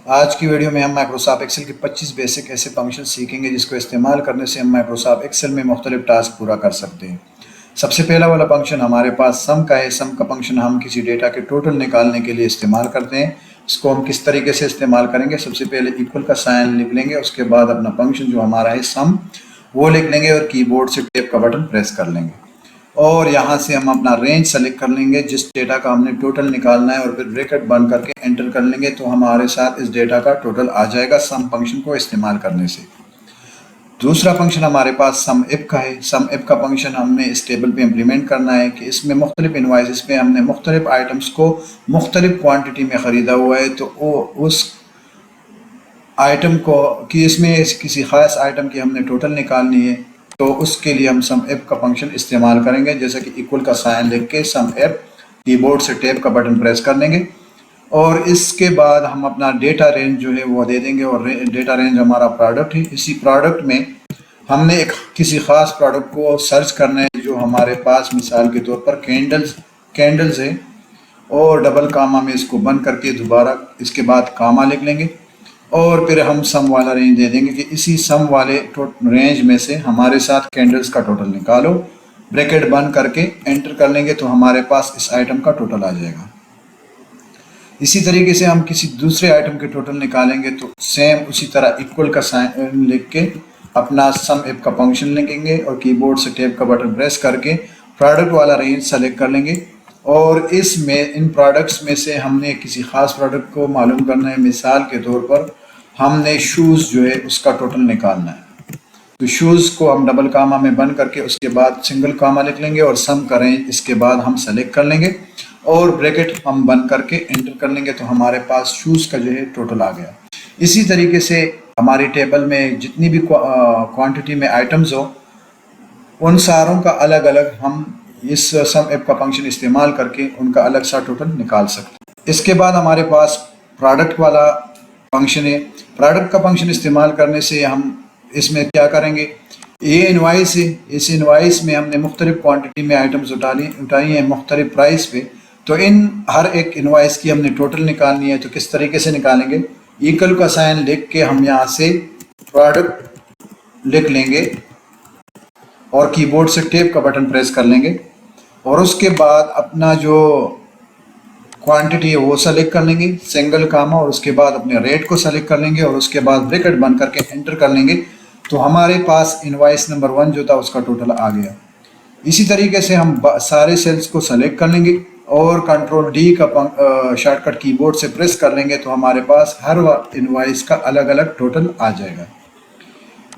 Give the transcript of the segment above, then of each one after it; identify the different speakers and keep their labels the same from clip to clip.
Speaker 1: आज की वीडियो में हम माइक्रोसॉफ्ट एक्सेल के 25 बेसिक ऐसे फंक्शन सीखेंगे जिसको इस्तेमाल करने से हम माइक्रोसॉफ्ट एक्सेल में मुख्तलिफ टास्क पूरा कर सकते हैं। सबसे पहला वाला फंक्शन हमारे पास सम का है। सम का फंक्शन हम किसी डेटा के टोटल निकालने के लिए इस्तेमाल करते हैं। इसको हम किस तरीके से इस्तेमाल करेंगे, सबसे पहले इक्वल का साइन लिख लेंगे, उसके बाद अपना फंक्शन जो हमारा है सम वो लिख लेंगे और कीबोर्ड से टेप का बटन प्रेस कर लेंगे और यहाँ से हम अपना रेंज सेलेक्ट कर लेंगे जिस डेटा का हमने टोटल निकालना है और फिर ब्रैकेट बंद करके एंटर कर लेंगे तो हमारे साथ इस डेटा का टोटल आ जाएगा सम फंक्शन को इस्तेमाल करने से। दूसरा फंक्शन हमारे पास सम इफ का है। सम इफ का फंक्शन हमने इस टेबल पे इम्प्लीमेंट करना है कि इसमें मुख्तलिफ इनवाइसेस पे हमने मुख्तलिफ आइटम्स को मुख्तलिफ क्वान्टिटी में ख़रीदा हुआ है तो उस आइटम को कि इसमें किसी ख़ास आइटम की हमने टोटल निकालनी है तो उसके लिए हम सम एफ का फंक्शन इस्तेमाल करेंगे, जैसे कि इक्वल का साइन लिख के सम एफ कीबोर्ड से टेप का बटन प्रेस कर लेंगे और इसके बाद हम अपना डेटा रेंज जो है वो दे देंगे और डेटा रेंज हमारा प्रोडक्ट है। इसी प्रोडक्ट में हमने एक किसी ख़ास प्रोडक्ट को सर्च करना है जो हमारे पास मिसाल के तौर पर कैंडल्स है और डबल कामा में इसको बंद करके दोबारा इसके बाद कामा लिख लेंगे और फिर हम सम वाला रेंज दे देंगे कि इसी सम वाले रेंज में से हमारे साथ कैंडल्स का टोटल निकालो। ब्रैकेट बंद करके एंटर कर लेंगे तो हमारे पास इस आइटम का टोटल आ जाएगा। इसी तरीके से हम किसी दूसरे आइटम के टोटल निकालेंगे तो सेम उसी तरह इक्वल का साइन लिख के अपना सम एफ का फंक्शन लिखेंगे और कीबोर्ड से टेप का बटन प्रेस करके प्रोडक्ट वाला रेंज सेलेक्ट कर लेंगे और इसमें इन प्रोडक्ट्स में से हमने किसी ख़ास प्रोडक्ट को मालूम करना है। मिसाल के तौर पर हमने शूज़ जो है उसका टोटल निकालना है तो शूज़ को हम डबल कामा में बंद करके उसके बाद सिंगल कामा लिख लेंगे और सम का रेंज इसके बाद हम सेलेक्ट कर लेंगे और ब्रैकेट हम बंद करके एंटर कर लेंगे तो हमारे पास शूज़ का जो है टोटल आ गया। इसी तरीके से हमारी टेबल में जितनी भी क्वांटिटी में आइटम्स हो उन सारों का अलग अलग हम इस सम एफ का फंक्शन इस्तेमाल करके उनका अलग सा टोटल निकाल सकते हैं। इसके बाद हमारे पास प्रोडक्ट वाला फंक्शन है। प्रोडक्ट का फंक्शन इस्तेमाल करने से हम इसमें क्या करेंगे, ये इनवाइस है, इस इनवाइस में हमने मुख्तलिफ क्वांटिटी में आइटम्स उठाई हैं मुख्तलिफ प्राइस पे, तो इन हर एक इनवाइस की हमने टोटल निकालनी है। तो किस तरीके से निकालेंगे, इक्वल का साइन लिख के हम यहाँ से प्रोडक्ट लिख लेंगे और कीबोर्ड से टेप का बटन प्रेस कर लेंगे और उसके बाद अपना जो क्वांटिटी है वो सेलेक्ट कर लेंगे सिंगल कामा और उसके बाद अपने रेट को सेलेक्ट कर लेंगे और उसके बाद ब्रैकेट बंद करके एंटर कर लेंगे तो हमारे पास इनवाइस नंबर 1 जो था उसका टोटल आ गया। इसी तरीके से हम सारे सेल्स को सेलेक्ट कर लेंगे और कंट्रोल डी का शॉर्टकट कीबोर्ड से प्रेस कर लेंगे तो हमारे पास हर इनवाइस का अलग अलग टोटल आ जाएगा।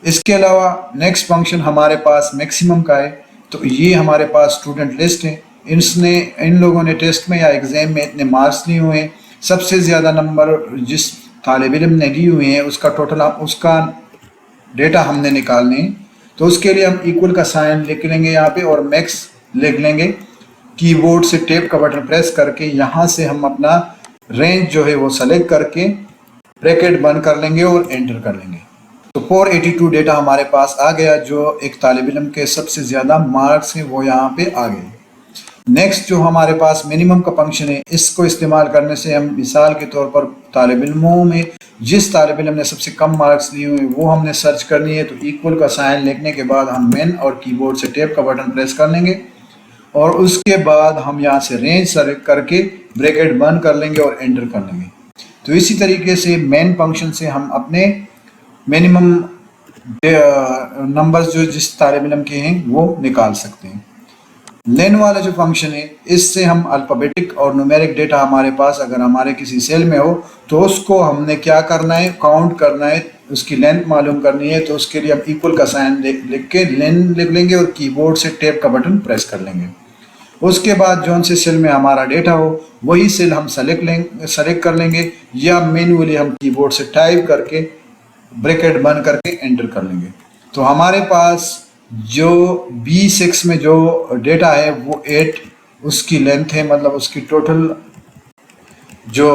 Speaker 1: इसके अलावा नेक्स्ट फंक्शन हमारे पास मैक्सिमम का है। तो ये हमारे पास स्टूडेंट लिस्ट है, इन लोगों ने टेस्ट में या एग्ज़ाम में इतने मार्क्स लिए हुए हैं, सबसे ज़्यादा नंबर जिस तालिब इल्म ने लिए हुए हैं उसका टोटल उसका डेटा हमने निकालने हैं। तो उसके लिए हम इक्वल का साइन लिख लेंगे यहाँ पे और मैक्स लिख लेंगे, कीबोर्ड से टेप का बटन प्रेस करके यहाँ से हम अपना रेंज जो है वो सेलेक्ट करके ब्रैकेट बंद कर लेंगे और एंटर कर लेंगे तो 482 डेटा हमारे पास आ गया। जो एक तालिब इल्म के सबसे ज़्यादा मार्क्स हैं वो यहाँ पे आ गए। नेक्स्ट जो हमारे पास मिनिमम का फंक्शन है, इसको इस्तेमाल करने से हम मिसाल के तौर पर तालिब इल्मों में जिस तालिब इल्म ने सबसे कम मार्क्स लिए हुए वो हमने सर्च करनी है। तो इक्वल का साइन लिखने के बाद हम मेन और कीबोर्ड से टेप का बटन प्रेस कर लेंगे और उसके बाद हम यहाँ से रेंज सेलेक्ट करके ब्रैकेट बंद कर लेंगे और एंटर कर लेंगे। तो इसी तरीके से मेन फंक्शन से हम अपने मिनिमम नंबर्स जो जिस तालिब इल्म के हैं वो निकाल सकते हैं। लेन वाला जो फंक्शन है इससे हम अल्फ़ाबेटिक और न्यूमेरिक डेटा हमारे पास अगर हमारे किसी सेल में हो तो उसको हमने क्या करना है, काउंट करना है, उसकी लेंथ मालूम करनी है। तो उसके लिए हम इक्वल का साइन लिख के लेन लिख लेंगे और कीबोर्ड से टेप का बटन प्रेस कर लेंगे। उसके बाद जौन से सेल में हमारा डेटा हो वही सेल हम सेलेक्ट कर लेंगे या मैन्युअली हम कीबोर्ड से टाइप करके ब्रैकेट बंद करके एंटर कर लेंगे। तो हमारे पास जो B6 में जो डेटा है वो 8 उसकी लेंथ है, मतलब उसकी टोटल जो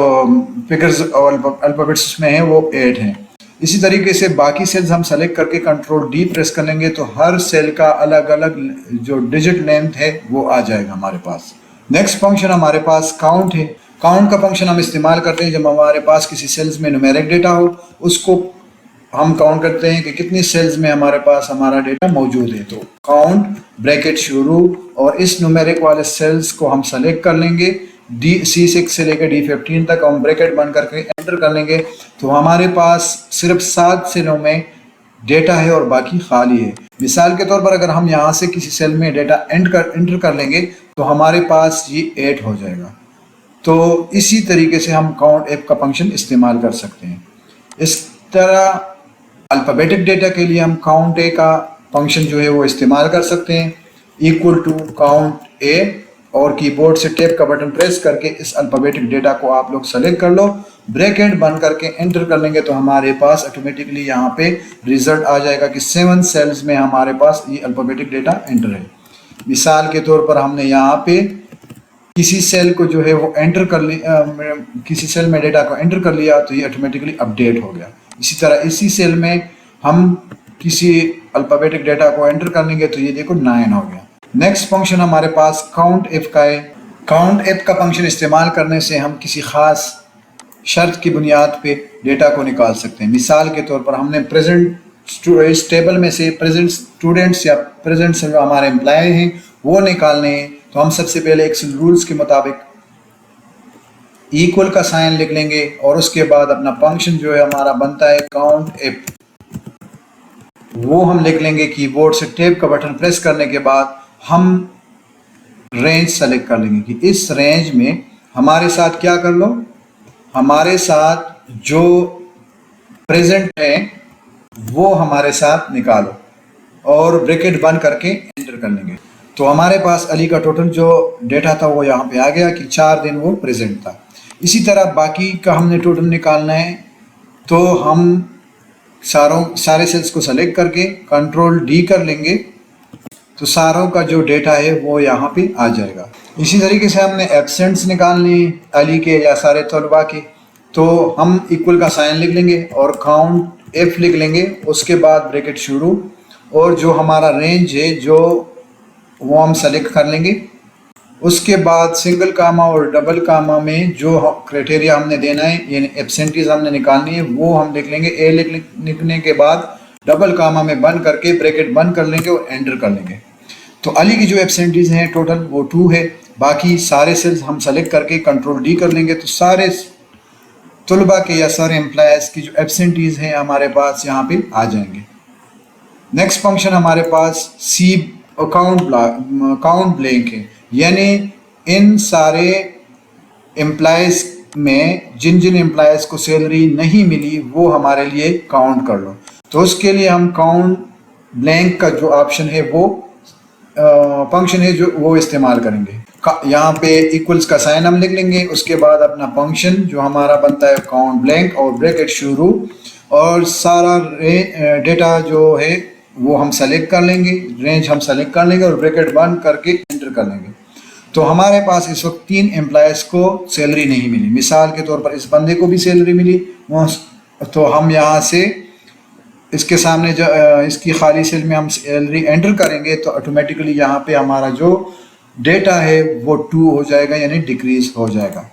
Speaker 1: फिगर्स और अल्फ़ाबेट्स में है वो 8 हैं। इसी तरीके से बाकी सेल्स हम सेलेक्ट करके कंट्रोल डी प्रेस कर लेंगे तो हर सेल का अलग अलग जो डिजिट लेंथ है वो आ जाएगा हमारे पास। नेक्स्ट फंक्शन हमारे पास काउंट है। काउंट का फंक्शन हम इस्तेमाल करते हैं जब हमारे पास किसी सेल्स में न्यूमेरिक डेटा हो, उसको हम काउंट करते हैं कि कितनी सेल्स में हमारे पास हमारा डेटा मौजूद है। तो काउंट ब्रैकेट शुरू और इस न्यूमेरिक वाले सेल्स को हम सेलेक्ट कर लेंगे, C6 से लेकर D15 तक हम ब्रैकेट बंद करके एंटर कर लेंगे। तो हमारे पास सिर्फ 7 सेलों में डेटा है और बाकी खाली है। मिसाल के तौर पर अगर हम यहाँ से किसी सेल में डेटा एंटर कर लेंगे तो हमारे पास ये 8 हो जाएगा। तो इसी तरीके से हम काउंट ऐप का फंक्शन इस्तेमाल कर सकते हैं। इस तरह अल्फ़ाबेटिक डेटा के लिए हम काउंट ए का फंक्शन जो है वो इस्तेमाल कर सकते हैं, इक्वल टू काउंट ए, और कीबोर्ड से टैब का बटन प्रेस करके इस अल्फ़ाबेटिक डेटा को आप लोग सेलेक्ट कर लो, ब्रैकेट बंद करके एंटर कर लेंगे तो हमारे पास ऑटोमेटिकली यहाँ पे रिजल्ट आ जाएगा कि 7 सेल्स में हमारे पास ये अल्फ़ाबेटिक डेटा एंटर है। मिसाल के तौर पर हमने यहाँ पे किसी सेल को जो है वो एंटर कर लिया, किसी सेल में डेटा को एंटर कर लिया तो ये ऑटोमेटिकली अपडेट हो गया। इसी तरह इसी सेल में हम किसी अल्फ़ाबेटिक डेटा को एंटर कर लेंगे तो ये देखो 9 हो गया। नेक्स्ट फंक्शन हमारे पास काउंट एफ का है। काउंट एफ का फंक्शन इस्तेमाल करने से हम किसी खास शर्त की बुनियाद पे डेटा को निकाल सकते हैं। मिसाल के तौर पर हमने इस टेबल में से प्रेजेंट स्टूडेंट्स या प्रेजेंट से जो हमारे एम्प्लॉय हैं वो निकालने हैं, तो हम सबसे पहले एक्सेल रूल्स के मुताबिक इक्वल का साइन लिख लेंगे और उसके बाद अपना फंक्शन जो है हमारा बनता है काउंट एफ, वो हम लिख लेंगे। कीबोर्ड से टैब का बटन प्रेस करने के बाद हम रेंज सेलेक्ट कर लेंगे कि इस रेंज में हमारे साथ क्या कर लो, हमारे साथ जो प्रेजेंट है वो हमारे साथ निकालो और ब्रैकेट बंद करके एंटर कर लेंगे। तो हमारे पास अली का टोटल जो डेटा था वो यहाँ पे आ गया कि 4 दिन वो प्रेजेंट था। इसी तरह बाकी का हमने टोटल निकालना है, तो हम सारे सेल्स को सेलेक्ट करके कंट्रोल डी कर लेंगे तो सारों का जो डेटा है वो यहाँ पे आ जाएगा। इसी तरीके से हमने एब्सेंट्स निकालने अली के या सारे तलबा के, तो हम इक्वल का साइन लिख लेंगे और काउंट एफ लिख लेंगे, उसके बाद ब्रैकेट शुरू और जो हमारा रेंज है जो वो हम सेलेक्ट कर लेंगे। उसके बाद सिंगल कामा और डबल कामा में जो क्राइटेरिया हमने देना है यानी एब्सेंटीज हमने निकालनी है वो हम लिख लेंगे। ए लिखने के बाद डबल कामा में बंद करके ब्रैकेट बंद कर लेंगे और एंटर कर लेंगे। तो अली की जो एब्सेंटीज हैं टोटल वो 2 है। बाकी सारे सेल्स हम सेलेक्ट करके कंट्रोल डी कर लेंगे तो सारे तलबा के या सारे एम्प्लॉयज की जो एब्सेंटीज हैं हमारे पास यहाँ पे आ जाएंगे। नेक्स्ट फंक्शन हमारे पास सी काउंट ब्लैंक है, यानी इन सारे एम्प्लॉयज़ में जिन जिन एम्प्लॉयज़ को सैलरी नहीं मिली वो हमारे लिए काउंट कर लो। तो उसके लिए हम काउंट ब्लैंक का जो ऑप्शन है वो फंक्शन है जो वो इस्तेमाल करेंगे। यहाँ पे इक्वल्स का साइन हम लिख लेंगे, उसके बाद अपना फंक्शन जो हमारा बनता है काउंट ब्लैंक और ब्रैकेट शुरू और सारा डेटा जो है वो हम सेलेक्ट कर लेंगे, रेंज हम सेलेक्ट कर लेंगे और ब्रैकेट बंद करके एंटर कर लेंगे। तो हमारे पास इस वक्त 3 एम्प्लॉयज़ को सैलरी नहीं मिली। मिसाल के तौर पर इस बंदे को भी सैलरी मिली, तो हम यहाँ से इसके सामने जो इसकी खाली सेल में हम सैलरी एंटर करेंगे तो ऑटोमेटिकली यहाँ पे हमारा जो डेटा है वो 2 हो जाएगा यानी डिक्रीज हो जाएगा।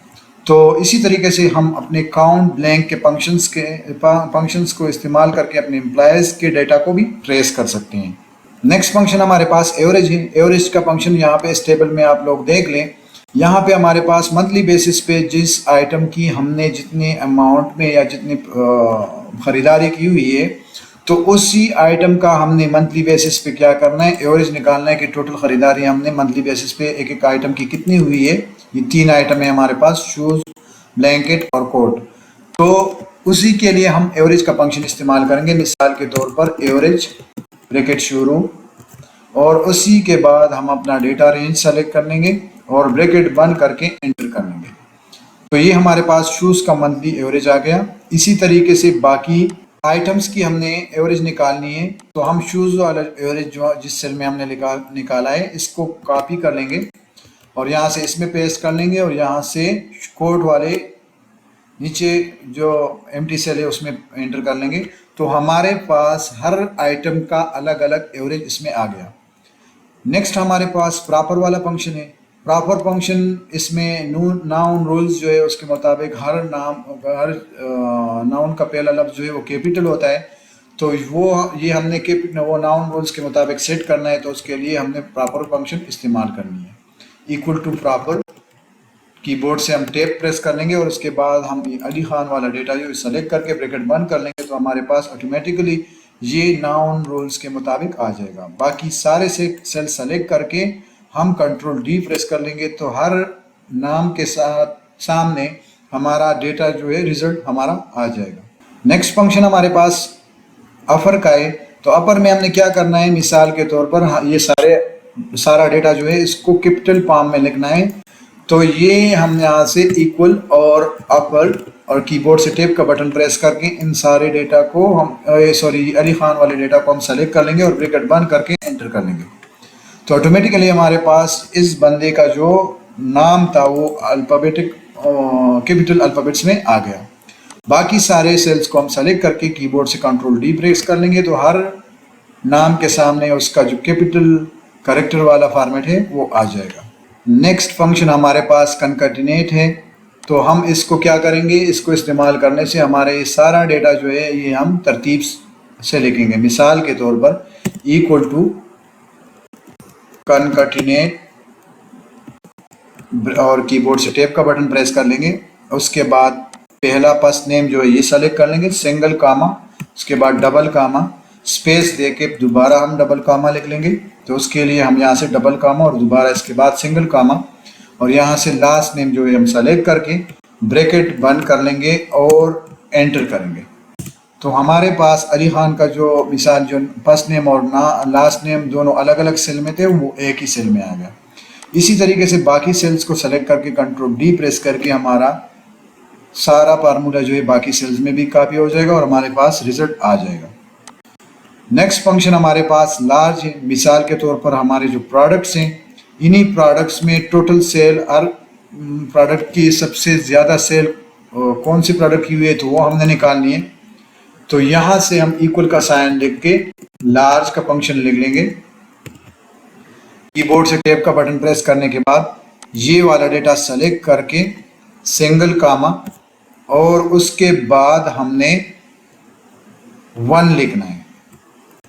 Speaker 1: तो इसी तरीके से हम अपने काउंट ब्लैंक के फंक्शंस को इस्तेमाल करके अपने एम्प्लॉयज़ के डेटा को भी ट्रेस कर सकते हैं। नेक्स्ट फंक्शन हमारे पास एवरेज है। एवरेज का फंक्शन यहाँ पे इस टेबल में आप लोग देख लें, यहाँ पे हमारे पास मंथली बेसिस पे जिस आइटम की हमने जितने अमाउंट में या जितनी ख़रीदारी की हुई है तो उसी आइटम का हमने मंथली बेसिस पे क्या करना है, एवरेज निकालना है कि टोटल ख़रीदारी हमने मंथली बेसिस पे एक एक आइटम की कितनी हुई है। ये 3 आइटम है हमारे पास, शूज़, ब्लैंकेट और कोट। तो उसी के लिए हम एवरेज का फंक्शन इस्तेमाल करेंगे। मिसाल के तौर पर एवरेज ब्रैकेट शुरू और उसी के बाद हम अपना डेटा रेंज सेलेक्ट कर लेंगे और ब्रैकेट बंद करके एंटर कर लेंगे। तो ये हमारे पास शूज़ का मंथली एवरेज आ गया। इसी तरीके से बाकी आइटम्स की हमने एवरेज निकालनी है, तो हम शूज़ वाला एवरेज जो जिस सेल में हमने निकाला है इसको कॉपी कर लेंगे और यहाँ से इसमें पेस्ट कर लेंगे और यहाँ से कोट वाले नीचे जो एम्प्टी सेल है उसमें एंटर कर लेंगे। तो हमारे पास हर आइटम का अलग अलग एवरेज इसमें आ गया। नेक्स्ट हमारे पास प्रॉपर वाला फंक्शन है। प्रॉपर फंक्शन इसमें नाउन रूल्स जो है उसके मुताबिक हर नाउन का पहला लफ्ज़ जो है वो कैपिटल होता है, तो वो ये हमने वो नाउन रूल्स के मुताबिक सेट करना है, तो उसके लिए हमने प्रॉपर फंक्शन इस्तेमाल करनी है। इक्वल टू प्रॉपर, कीबोर्ड से हम टैब प्रेस कर लेंगे और उसके बाद हम अली खान वाला डेटा जो सेलेक्ट करके ब्रैकेट बंद कर लेंगे, तो हमारे पास ऑटोमेटिकली ये नाउन रूल्स के मुताबिक आ जाएगा। बाकी सारे से सेल सेलेक्ट करके हम कंट्रोल डी प्रेस कर लेंगे, तो हर नाम के साथ सामने हमारा डेटा जो है रिजल्ट हमारा आ जाएगा। नेक्स्ट फंक्शन हमारे पास अपर का है, तो अपर में हमने क्या करना है, मिसाल के तौर पर ये सारा डेटा जो है इसको कैपिटल पाम में लिखना है, तो ये हम यहाँ से इक्वल और अपर और कीबोर्ड से टैब का बटन प्रेस करके इन सारे डेटा को हम अली खान वाले डेटा को हम सेलेक्ट कर लेंगे और ब्रैकेट बंद करके एंटर कर लेंगे, तो ऑटोमेटिकली हमारे पास इस बंदे का जो नाम था वो अल्फ़ाबेटिक कैपिटल अल्फ़ाबेट्स में आ गया। बाकी सारे सेल्स को हम सेलेक्ट करके कीबोर्ड से कंट्रोल डी प्रेस कर लेंगे, तो हर नाम के सामने उसका जो कैपिटल कैरेक्टर वाला फॉर्मेट है वो आ जाएगा। नेक्स्ट फंक्शन हमारे पास कनकैटिनेट है, तो हम इसको क्या करेंगे, इसको इस्तेमाल करने से हमारे ये सारा डेटा जो है ये हम तरतीब से लिखेंगे। मिसाल के तौर पर इक्वल टू कनकैटिनेट और कीबोर्ड से टैब का बटन प्रेस कर लेंगे, उसके बाद पहला फर्स्ट नेम जो है ये सेलेक्ट कर लेंगे, सिंगल कामा, उसके बाद डबल कामा, स्पेस देके दोबारा हम डबल कामा लिख लेंगे, तो उसके लिए हम यहाँ से डबल कामा और दोबारा इसके बाद सिंगल कामा, और यहाँ से लास्ट नेम जो है हम सेलेक्ट करके ब्रैकेट बंद कर लेंगे और एंटर करेंगे, तो हमारे पास अली खान का जो मिसाल जो फर्स्ट नेम और लास्ट नेम दोनों अलग अलग सेल में थे वो एक ही सेल में आ गया। इसी तरीके से बाकी सेल्स को सेलेक्ट करके कंट्रोल डी प्रेस करके हमारा सारा फार्मूला जो है बाकी सेल्स में भी कॉपी हो जाएगा और हमारे पास रिजल्ट आ जाएगा। नेक्स्ट फंक्शन हमारे पास लार्ज है, मिसाल के तौर पर हमारे जो प्रोडक्ट्स हैं, इन्हीं प्रोडक्ट्स में टोटल सेल और प्रोडक्ट की सबसे ज़्यादा सेल कौन सी प्रोडक्ट की हुई है तो वो हमने निकालनी है, तो यहाँ से हम इक्वल का साइन लिख के लार्ज का फंक्शन लिख लेंगे, कीबोर्ड से टैब का बटन प्रेस करने के बाद ये वाला डेटा सेलेक्ट करके सिंगल कामा और उसके बाद हमने 1 लिखना है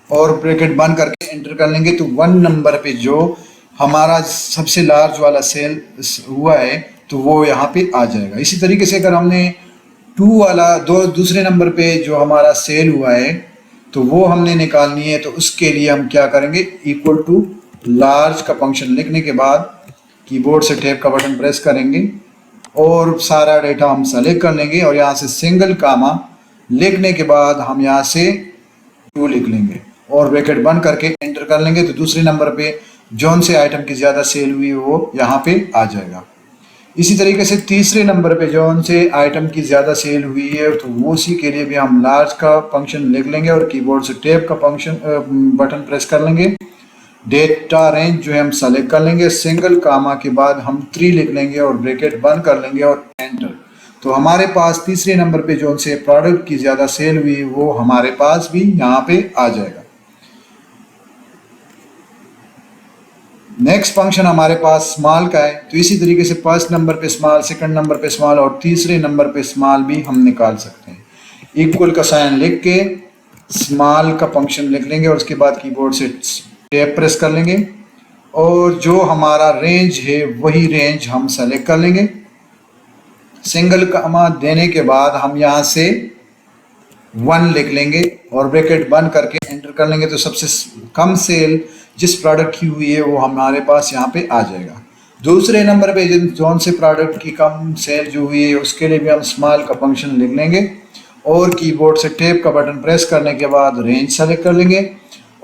Speaker 1: और ब्रैकेट बंद करके एंटर कर लेंगे, तो 1 नंबर पे जो हमारा सबसे लार्ज वाला सेल हुआ है तो वो यहाँ पे आ जाएगा। इसी तरीके से अगर हमने 2 वाला दूसरे नंबर पे जो हमारा सेल हुआ है तो वो हमने निकालनी है, तो उसके लिए हम क्या करेंगे, इक्वल टू लार्ज का फंक्शन लिखने के बाद कीबोर्ड से टैब का बटन प्रेस करेंगे और सारा डेटा हम सेलेक्ट कर लेंगे और यहाँ से सिंगल कामा लिखने के बाद हम यहाँ से 2 लिख लेंगे और ब्रैकेट बंद करके एंटर कर लेंगे, तो दूसरे नंबर पे जौन से आइटम की ज़्यादा सेल हुई है वो यहाँ पे आ जाएगा। इसी तरीके से तीसरे नंबर पे जौन से आइटम की ज़्यादा सेल हुई है तो वो उसी के लिए भी हम लार्ज का फंक्शन लिख लेंगे और कीबोर्ड से टैब का फंक्शन बटन प्रेस कर लेंगे, डेटा रेंज जो है हम सेलेक्ट कर लेंगे, सिंगल कामा के बाद हम 3 लिख लेंगे और ब्रैकेट बंद कर लेंगे और एंटर, तो हमारे पास तीसरे नंबर पे जो से प्रोडक्ट की ज़्यादा सेल हुई वो हमारे पास भी यहाँ पे आ जाएगा। नेक्स्ट फंक्शन हमारे पास स्मॉल का है, तो इसी तरीके से फर्स्ट नंबर पे स्मॉल, सेकंड नंबर पे स्मॉल और तीसरे नंबर पे स्मॉल भी हम निकाल सकते हैं। इक्वल का साइन लिख के स्मॉल का फंक्शन लिख लेंगे और उसके बाद कीबोर्ड से टैब प्रेस कर लेंगे और जो हमारा रेंज है वही रेंज हम सेलेक्ट कर लेंगे, सिंगल कामा देने के बाद हम यहाँ से 1 लिख लेंगे और ब्रैकेट बंद करके एंटर कर लेंगे, तो सबसे कम सेल जिस प्रोडक्ट की हुई है वो हमारे पास यहाँ पे आ जाएगा। दूसरे नंबर पे जौन से प्रोडक्ट की कम सेल जो हुई है उसके लिए भी हम स्मॉल का फंक्शन लिख लेंगे और कीबोर्ड से टैब का बटन प्रेस करने के बाद रेंज सेलेक्ट कर लेंगे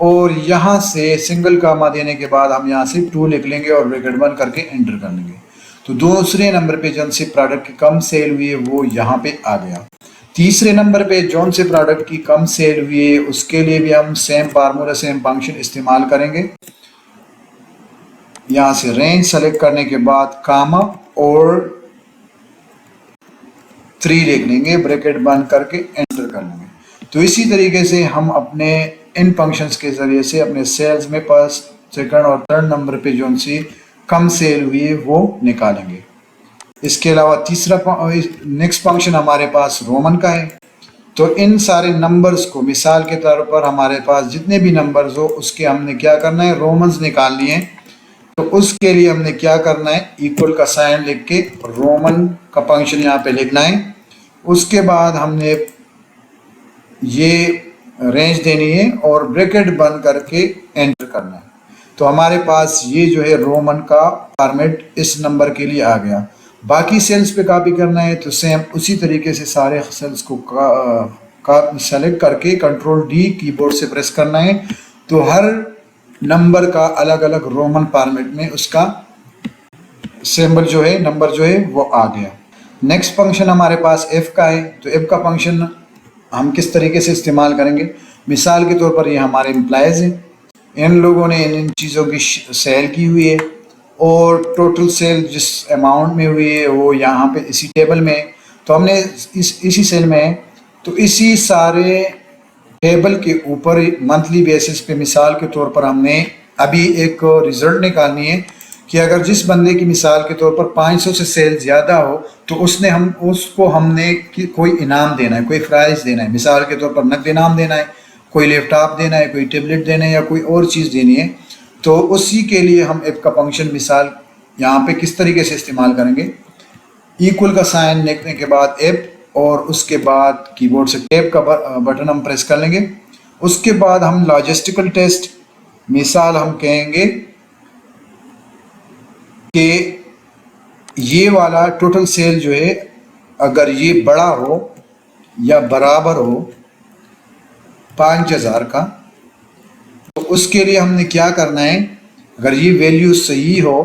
Speaker 1: और यहाँ से सिंगल कामा देने के बाद हम यहाँ से 2 लिख लेंगे और ब्रैकेट बंद करके एंटर कर लेंगे, तो दूसरे नंबर पे जौन से प्रोडक्ट की कम सेल हुई है वो यहाँ पे आ गया। तीसरे नंबर पे जौन से प्रोडक्ट की कम सेल हुई है उसके लिए भी हम सेम फार्मूला सेम फंक्शन इस्तेमाल करेंगे, यहाँ से रेंज सेलेक्ट करने के बाद कामा और 3 लिख लेंगे, ब्रैकेट बंद करके एंटर कर लेंगे। तो इसी तरीके से हम अपने इन फंक्शंस के ज़रिए से अपने सेल्स में फर्स्ट, सेकंड और थर्ड नंबर पे जो सी कम सेल हुई है वो निकालेंगे। इसके अलावा तीसरा नेक्स्ट फंक्शन हमारे पास रोमन का है। तो इन सारे नंबर्स को मिसाल के तौर पर हमारे पास जितने भी नंबर्स हो उसके हमने क्या करना है, रोमन्स निकालनी है। तो उसके लिए हमने क्या करना है, इक्वल का साइन लिख के रोमन का फंक्शन यहाँ पे लिखना है। उसके बाद हमने ये रेंज देनी है और ब्रैकेट बंद करके एंटर करना है। तो हमारे पास ये जो है रोमन का फॉर्मेट इस नंबर के लिए आ गया। बाकी सेल्स पे कॉपी करना है तो सेम उसी तरीके से सारे सेल्स को सेलेक्ट करके कंट्रोल डी कीबोर्ड से प्रेस करना है। तो हर नंबर का अलग अलग रोमन फॉर्मेट में उसका सिंबल जो है, नंबर जो है वो आ गया। नेक्स्ट फंक्शन हमारे पास एफ का है। तो एफ का फंक्शन हम किस तरीके से इस्तेमाल करेंगे, मिसाल के तौर पर ये हमारे एम्प्लॉयज़ हैं, इन लोगों ने इन चीज़ों की सेल की हुई है और टोटल सेल जिस अमाउंट में हुई है वो यहाँ पे इसी टेबल में है। तो हमने इसी सेल में है, तो इसी सारे टेबल के ऊपर मंथली बेसिस पे मिसाल के तौर पर हमने अभी एक रिजल्ट निकालनी है कि अगर जिस बंदे की मिसाल के तौर पर 500 से सेल ज़्यादा हो तो उसको हमने कोई इनाम देना है, कोई प्राइज़ देना है। मिसाल के तौर पर नकद इनाम देना है, कोई लैपटॉप देना है, कोई टैबलेट देना है या कोई और चीज़ देनी है। तो उसी के लिए हम एफ का फंक्शन मिसाल यहाँ पे किस तरीके से इस्तेमाल करेंगे, इक्वल का साइन लिखने के बाद एफ और उसके बाद कीबोर्ड से टैब का बटन हम प्रेस कर लेंगे। उसके बाद हम लॉजिस्टिकल टेस्ट मिसाल हम कहेंगे कि ये वाला टोटल सेल जो है अगर ये बड़ा हो या बराबर हो 5000 का, तो उसके लिए हमने क्या करना है, अगर ये वैल्यू सही हो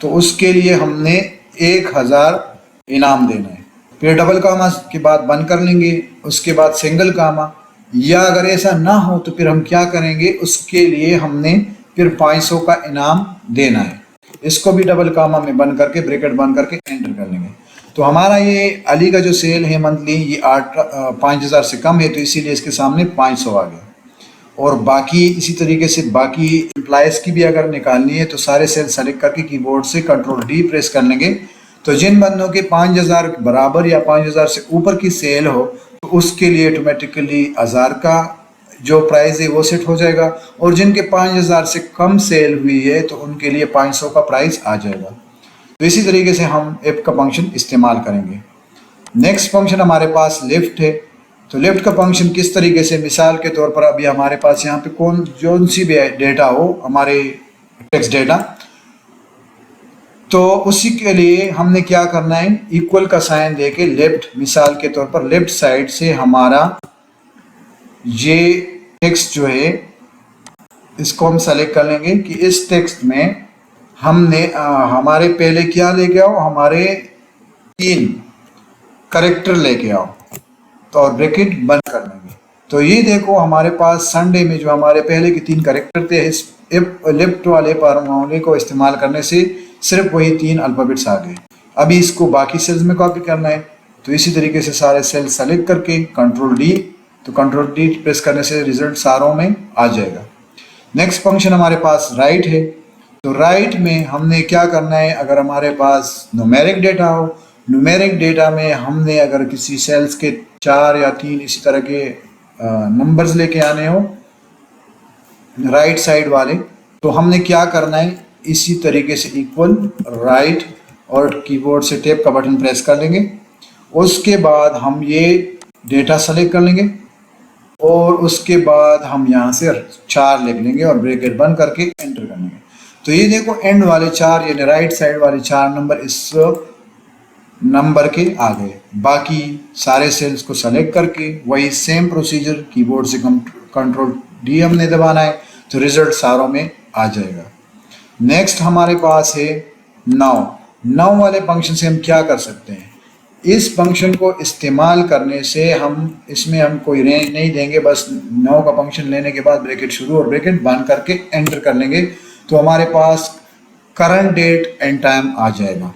Speaker 1: तो उसके लिए हमने 1000 इनाम देना है। फिर डबल कामा के बाद बंद कर लेंगे, उसके बाद सिंगल कामा, या अगर ऐसा ना हो तो फिर हम क्या करेंगे, उसके लिए हमने फिर 500 का इनाम देना है। इसको भी डबल कामा में बंद करके ब्रैकेट बंद करके एंटर कर लेंगे। तो हमारा ये अली का जो सेल है मंथली ये 5000 से कम है, तो इसीलिए इसके सामने 500 आ गया। और बाकी इसी तरीके से बाकी एम्प्लॉयज़ की भी अगर निकालनी है तो सारे सेल सेलेक्ट करके कीबोर्ड से कंट्रोल डी प्रेस कर लेंगे। तो जिन बंदों के 5000 बराबर या 5000 से ऊपर की सेल हो तो उसके लिए ऑटोमेटिकली 1000 का जो प्राइस है वो सेट हो जाएगा, और जिनके 5000 से कम सेल हुई है तो उनके लिए 500 का प्राइस आ जाएगा। तो इसी तरीके से हम एफ का फंक्शन इस्तेमाल करेंगे। नेक्स्ट फंक्शन हमारे पास लिफ्ट है। तो लिफ्ट का फंक्शन किस तरीके से, मिसाल के तौर पर अभी हमारे पास यहाँ पे कौन सी भी डेटा हो, हमारे टेक्स्ट डेटा, तो उसी के लिए हमने क्या करना है, इक्वल का साइन देके लेफ्ट, मिसाल के तौर पर लेफ्ट साइड से हमारा ये टेक्स्ट जो है इसको हम सेलेक्ट कर लेंगे कि इस टेक्स्ट में हमने हमारे पहले क्या लेके आओ, हमारे 3 करेक्टर लेके आओ, तो और ब्रैकेट बंद कर देंगे। तो ये देखो हमारे पास संडे में जो हमारे पहले के 3 करेक्टर थे, इस लेफ्ट वाले फार्मूले को इस्तेमाल करने से सिर्फ वही 3 अल्फ़ाबेट्स आ गए। अभी इसको बाकी सेल्स में कॉपी करना है, तो इसी तरीके से सारे सेल सेलेक्ट करके कंट्रोल डी, तो कंट्रोल डी प्रेस करने से रिजल्ट सारों में आ जाएगा। नेक्स्ट फंक्शन हमारे पास राइट है। तो राइट में हमने क्या करना है, अगर हमारे पास न्यूमेरिक डेटा हो, न्यूमेरिक डेटा में हमने अगर किसी सेल्स के 4 या 3 इसी तरह के नंबर्स लेके आने हो राइट साइड वाले, तो हमने क्या करना है, इसी तरीके से इक्वल राइट और कीबोर्ड से टैब का बटन प्रेस कर लेंगे। उसके बाद हम ये डेटा सेलेक्ट कर लेंगे और उसके बाद हम यहाँ से 4 लिख लेंगे और ब्रैकेट बंद करके एंटर कर लेंगे। तो ये देखो एंड वाले 4 यानी राइट साइड वाले 4 नंबर इस नंबर के आ गए। बाकी सारे सेल्स को सेलेक्ट करके वही सेम प्रोसीजर कीबोर्ड से कंट्रोल डी हमने दबाना है, तो रिजल्ट सारों में आ जाएगा। नेक्स्ट हमारे पास है 9 वाले फंक्शन से हम क्या कर सकते हैं, इस फंक्शन को इस्तेमाल करने से हम इसमें हम कोई रेंज नहीं देंगे, बस 9 का फंक्शन लेने के बाद ब्रैकेट शुरू और ब्रैकेट बंद करके एंटर कर लेंगे, तो हमारे पास करंट डेट एंड टाइम आ जाएगा।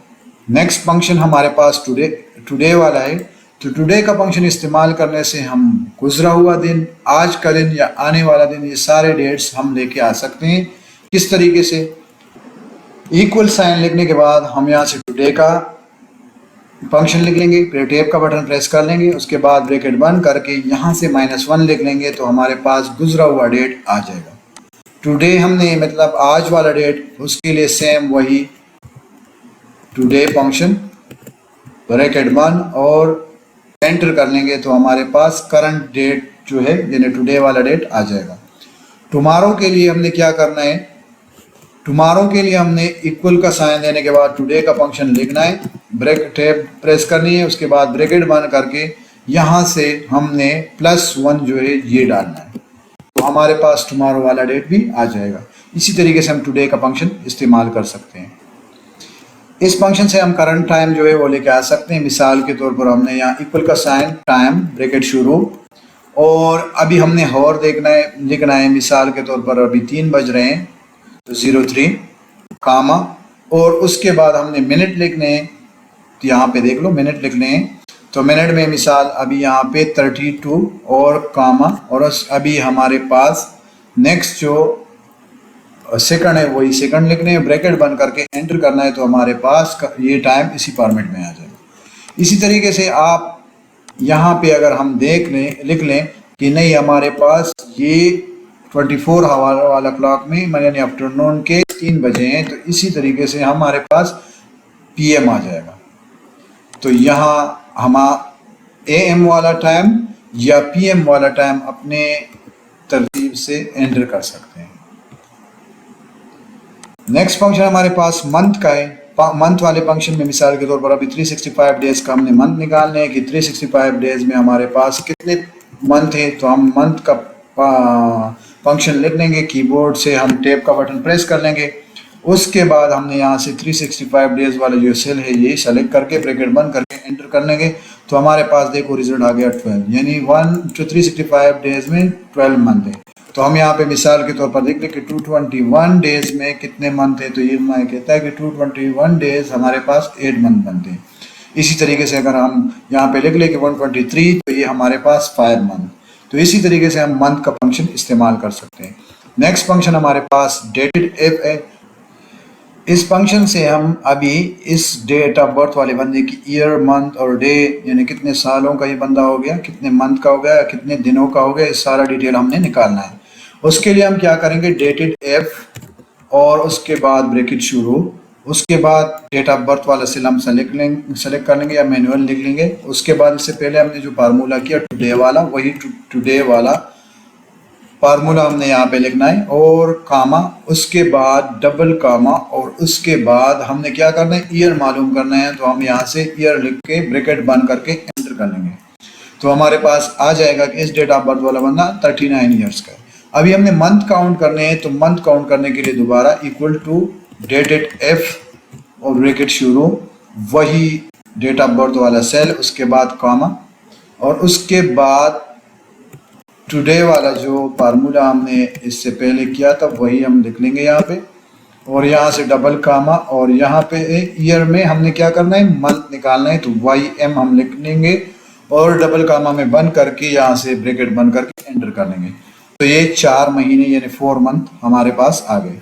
Speaker 1: नेक्स्ट फंक्शन हमारे पास टुडे वाला है। तो टुडे का फंक्शन इस्तेमाल करने से हम गुजरा हुआ दिन, आज का दिन या आने वाला दिन, ये सारे डेट्स हम लेके आ सकते हैं। किस तरीके से, इक्वल साइन लिखने के बाद हम यहाँ से टुडे का फंक्शन लिख लेंगे, फिर टेप का बटन प्रेस कर लेंगे, उसके बाद ब्रैकेट बंद करके यहाँ से -1 लिख लेंगे तो हमारे पास गुजरा हुआ डेट आ जाएगा। टुडे हमने मतलब आज वाला डेट, उसके लिए सेम वही टुडे फंक्शन ब्रैकेट बंद और एंटर कर लेंगे तो हमारे पास करंट डेट जो है यानी टुडे वाला डेट आ जाएगा। टुमारो के लिए हमने क्या करना है, टुमारो के लिए हमने इक्वल का साइन देने के बाद टुडे का फंक्शन लिखना है, ब्रेक टेप प्रेस करनी है, उसके बाद ब्रैकेट बंद करके यहाँ से हमने +1 जो है ये डालना है तो हमारे पास टुमारो वाला डेट भी आ जाएगा। इसी तरीके से हम टुडे का फंक्शन इस्तेमाल कर सकते हैं। इस फंक्शन से हम करंट टाइम जो है वो लेके आ सकते हैं। मिसाल के तौर पर हमने यहाँ इक्वल का साइन, टाइम, ब्रैकेट शुरू, और अभी हमने हॉर देखना है, लिखना है। मिसाल के तौर पर अभी 3 बज रहे हैं तो 03 कामा, और उसके बाद हमने मिनट लिखने हैं तो यहाँ पे देख लो मिनट लिखने हैं तो मिनट में मिसाल अभी यहाँ पे 32 और कामा, और अभी हमारे पास नेक्स्ट जो सेकंड है वही सेकंड लिखने हैं, ब्रैकेट बंद करके एंटर करना है तो हमारे पास ये टाइम इसी फॉर्मेट में आ जाएगा। इसी तरीके से आप यहाँ पे अगर हम देख लें, लिख लें कि नहीं हमारे पास ये 24 आवर वाला क्लॉक में यानी आफ्टरनून के 3 बजे हैं तो इसी तरीके से हमारे पास PM आ जाएगा। तो यहाँ हम AM वाला टाइम या PM वाला टाइम अपने तरतीब से एंटर कर सकते हैं। नेक्स्ट फंक्शन हमारे पास मंथ का है। मंथ वाले फंक्शन में मिसाल के तौर पर अभी 365 डेज का हमने मंथ निकालने हैं कि 365 डेज में हमारे पास कितने मंथ है, तो हम मंथ का फंक्शन लिख लेंगे। कीबोर्ड से हम टेप का बटन प्रेस कर लेंगे, उसके बाद हमने यहाँ से 365 डेज वाला जो सेल है ये सेलेक्ट करके ब्रैकेट बंद करके एंटर कर लेंगे तो हमारे पास देखो रिजल्ट आ गया 12, यानी 365 डेज में 12 मंथ है। तो हम यहाँ पे मिसाल के तौर पर देख लें कि 221 डेज में कितने मंथ है, तो ये मैं कहता है कि 221 डेज हमारे पास 8 मंथ बनते हैं। इसी तरीके से अगर हम यहाँ पे लिख लें कि 123 तो ये हमारे पास 5 मंथ। तो इसी तरीके से हम मंथ का फंक्शन इस्तेमाल कर सकते हैं। नेक्स्ट फंक्शन हमारे पास डेटेड इफ है। इस फंक्शन से हम अभी इस डेट ऑफ बर्थ वाले बंदे की ईयर, मंथ और डे यानी कितने सालों का ये बंदा हो गया, कितने मंथ का हो गया, कितने दिनों का हो गया, इस सारा डिटेल हमने निकालना है। उसके लिए हम क्या करेंगे, डेटेड एफ और उसके बाद ब्रैकेट शुरू, उसके बाद डेट ऑफ बर्थ वाला सेल हम सेलेक्ट कर लेंगे या मैनुअल लिख लेंगे। उसके बाद इससे पहले हमने जो फार्मूला किया टुडे वाला, वही टुडे वाला फार्मूला हमने यहाँ पे लिखना है और कामा, उसके बाद डबल कामा, और उसके बाद हमने क्या करना है, ईयर मालूम करना है। तो हम यहाँ से ईयर लिख के ब्रैकेट बंद करके एंटर कर लेंगे तो हमारे पास आ जाएगा कि इस डेट ऑफ बर्थ वाला बंदा 39 ईयर्स का है। अभी हमने मंथ काउंट करने हैं तो मंथ काउंट करने के लिए दोबारा इक्वल टू डेटेड एफ और ब्रैकेट शुरू, वही डेट ऑफ बर्थ वाला सेल, उसके बाद कामा, और उसके बाद टुडे वाला जो फार्मूला हमने इससे पहले किया था वही हम लिख लेंगे यहाँ पे, और यहाँ से डबल कामा, और यहाँ पे ईयर में हमने क्या करना है, मंथ निकालना है तो YM हम लिख लेंगे और डबल कामा में बंद करके यहाँ से ब्रैकेट बंद करके एंटर कर लेंगे। तो ये 4 महीने यानी 4 मंथ हमारे पास आ गए।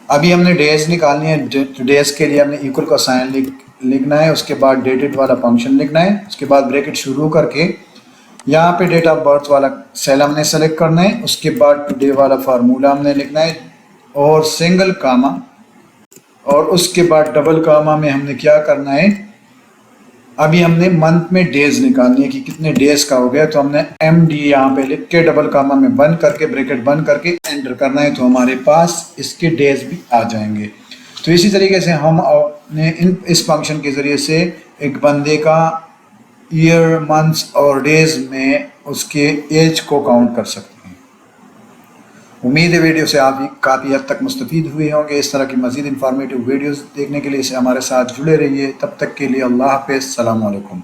Speaker 1: अभी हमने डेज निकालनी है। डेज के लिए हमने इक्वल का साइन लिखना है, उसके बाद डेटेड वाला फंक्शन लिखना है, उसके बाद ब्रैकेट शुरू करके यहाँ पे डेट ऑफ बर्थ वाला सेल हमने सेलेक्ट करना है, उसके बाद टुडे वाला फार्मूला हमने लिखना है और सिंगल कामा, और उसके बाद डबल कामा में हमने क्या करना है, अभी हमने मंथ में डेज निकालनी है कि कितने डेज का हो गया, तो हमने MD यहाँ पे लिख के डबल कामा में बंद करके ब्रैकेट बंद करके एंटर करना है तो हमारे पास इसके डेज भी आ जाएंगे। तो इसी तरीके से हम अपने इस फंक्शन के ज़रिए से एक बंदे का ईयर, मंथ्स और डेज में उसके एज को काउंट कर सकते हैं। उम्मीद है वीडियो से आप काफ़ी हद तक मुस्तफीद हुए होंगे। इस तरह की मज़ीद इंफॉर्मेटिव वीडियोस देखने के लिए इसे हमारे साथ जुड़े रहिए। तब तक के लिए अल्लाह हाफ़िज़, अस्सलामु अलैकुम।